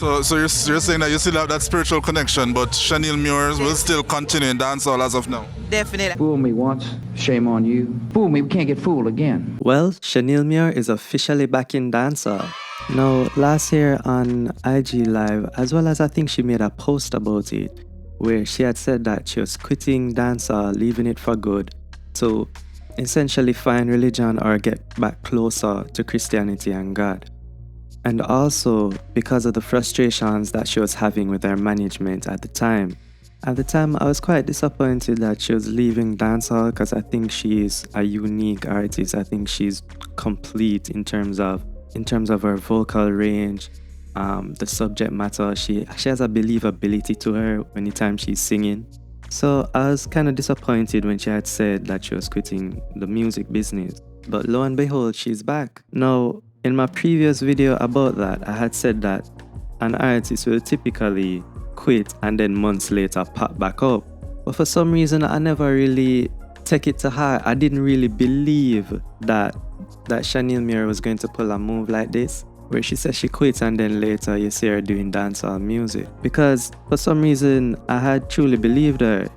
So you're saying that you still have that spiritual connection, but Shaneil Muir will still continue in dancehall as of now. Definitely. Fool me once, shame on you. Fool me, we can't get fooled again. Well, Shaneil Muir is officially back in dancehall. Now, last year on IG Live, as well as I think she made a post about it, where she had said that she was quitting dancehall, leaving it for good, to essentially find religion or get back closer to Christianity and God. And also because of the frustrations that she was having with her management at the time. At the time, I was quite disappointed that she was leaving dancehall because I think she is a unique artist. I think she's complete in terms of her vocal range, the subject matter. She has a believability to her anytime she's singing. So I was kind of disappointed when she had said that she was quitting the music business. But lo and behold, she's back. Now, in my previous video about that, I had said that an artist will typically quit and then months later pop back up. But for some reason, I never really take it to heart. I didn't really believe that Shaneil Muir was going to pull a move like this, where she said she quit and then later you see her doing dancehall music. Because for some reason, I had truly believed her,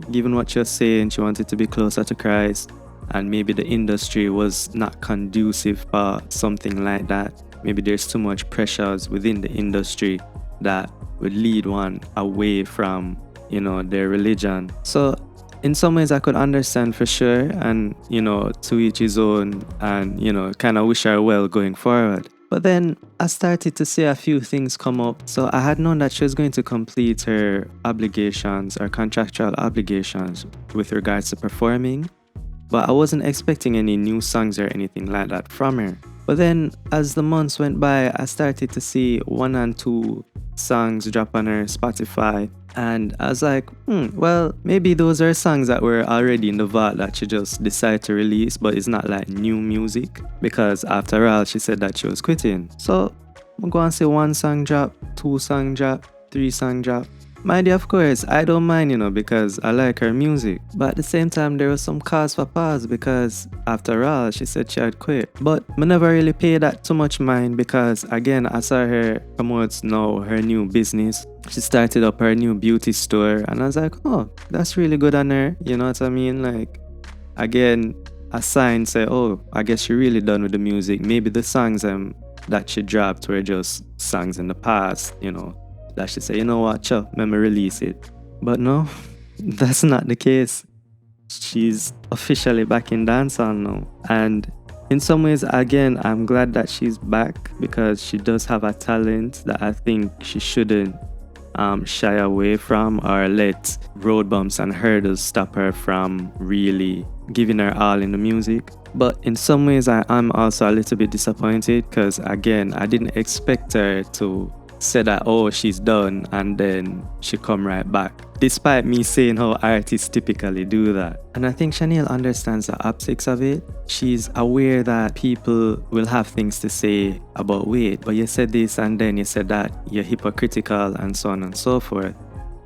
given what she was saying, she wanted to be closer to Christ, and maybe the industry was not conducive for something like that. Maybe there's too much pressures within the industry that would lead one away from, their religion. So in some ways I could understand for sure, and, to each his own, and, kind of wish her well going forward. But then I started to see a few things come up. So I had known that she was going to complete her obligations, or contractual obligations with regards to performing, but I wasn't expecting any new songs or anything like that from her. But then as the months went by, I started to see 1 and 2 songs drop on her Spotify, and I was like, well, maybe those are songs that were already in the vault that she just decided to release, but it's not like new music, because after all, she said that she was quitting. So I'm going to say 1 song drop, 2 song drop, 3 song drop. Mind you, of course, I don't mind, because I like her music. But at the same time, there was some cause for pause, because after all, she said she had quit. But I never really paid that too much mind, because again, I saw her promote now her new business. She started up her new beauty store, and I was like, oh, that's really good on her. You know what I mean? Like, again, a sign say, oh, I guess she really done with the music. Maybe the songs that she dropped were just songs in the past, that she say, you know what, let me release it. But no, that's not the case. She's officially back in dancehall now. And in some ways, again, I'm glad that she's back, because she does have a talent that I think she shouldn't shy away from or let road bumps and hurdles stop her from really giving her all in the music. But in some ways, I am also a little bit disappointed, because again, I didn't expect her to say that, oh, she's done, and then she come right back, despite me saying how artists typically do that. And I think Shaneil understands the optics of it. She's aware that people will have things to say about, wait, but you said this and then you said that, you're hypocritical, and so on and so forth.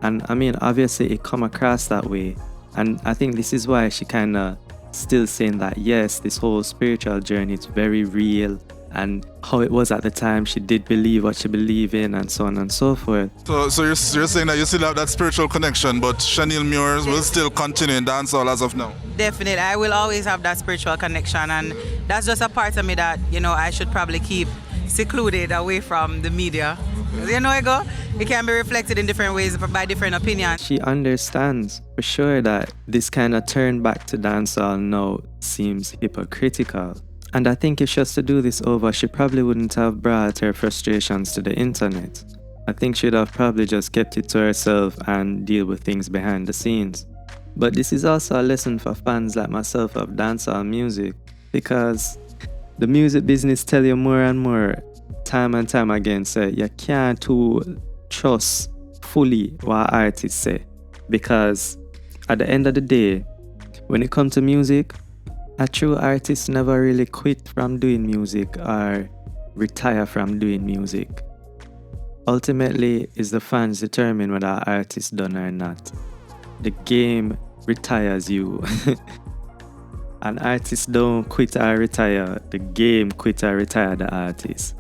And I mean, obviously it come across that way, and I think this is why she kind of still saying that, yes, this whole spiritual journey is very real, and how it was at the time, she did believe what she believed in, and so on and so forth. So you're saying that you still have that spiritual connection, but Shaneil Muir will still continue in dancehall as of now. Definitely. I will always have that spiritual connection, and that's just a part of me that, I should probably keep secluded away from the media. It can be reflected in different ways by different opinions. She understands for sure that this kind of turn back to dancehall now seems hypocritical. And I think if she was to do this over, she probably wouldn't have brought her frustrations to the internet. I think she'd have probably just kept it to herself and deal with things behind the scenes. But this is also a lesson for fans like myself of dancehall music, because the music business tell you more and more, time and time again, say you can't trust fully what artists say, because at the end of the day, when it comes to music, a true artist never really quit from doing music or retire from doing music. Ultimately, it's the fans determine whether an artist done or not. The game retires you. An artist don't quit or retire. The game quit or retire the artist.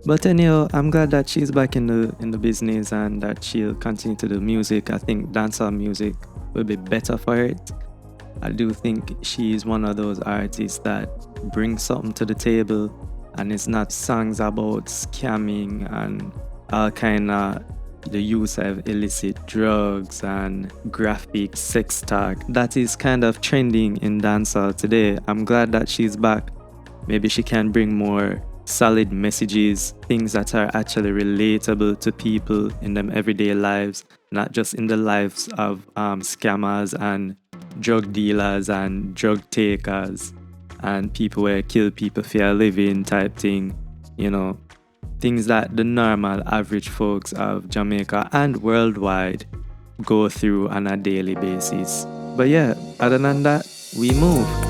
But anyhow, I'm glad that she's back in the business and that she'll continue to do music. I think dancehall music will be better for it. I do think she's one of those artists that brings something to the table, and it's not songs about scamming and all kind of the use of illicit drugs and graphic sex talk that is kind of trending in dancehall today. I'm glad that she's back. Maybe she can bring more solid messages, things that are actually relatable to people in them everyday lives, not just in the lives of scammers and drug dealers and drug takers and people where kill people for a living type thing, you know, things that the normal average folks of Jamaica and worldwide go through on a daily basis. But yeah, other than that, we move.